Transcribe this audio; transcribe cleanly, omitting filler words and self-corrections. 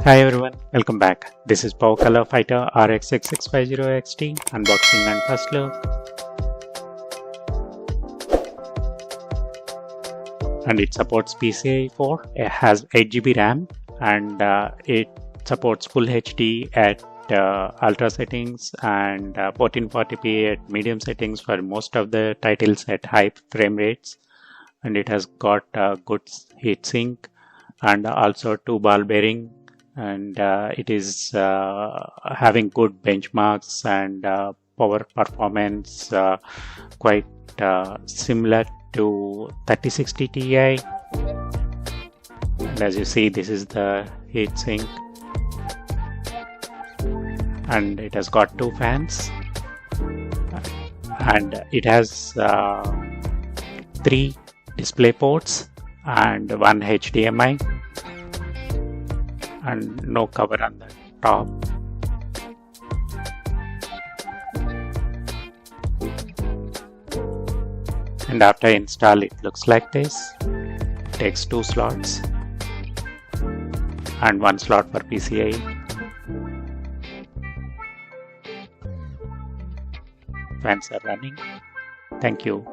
Hi everyone, welcome back. This is PowerColor Fighter RX 6650 XT unboxing and first look. And it supports PCIe 4. It has 8GB RAM and it supports Full HD at ultra settings and 1440p at medium settings for most of the titles at high frame rates. And it has got a good heatsink and also 2 ball bearing. And it is having good benchmarks and power performance quite similar to 3060 Ti. And as you see, this is the heatsink, and it has got 2 fans, and it has 3 display ports and 1 HDMI. And no cover on the top. And after install, it looks like this. It takes 2 slots and 1 slot for PCIe. Fans are running. Thank you.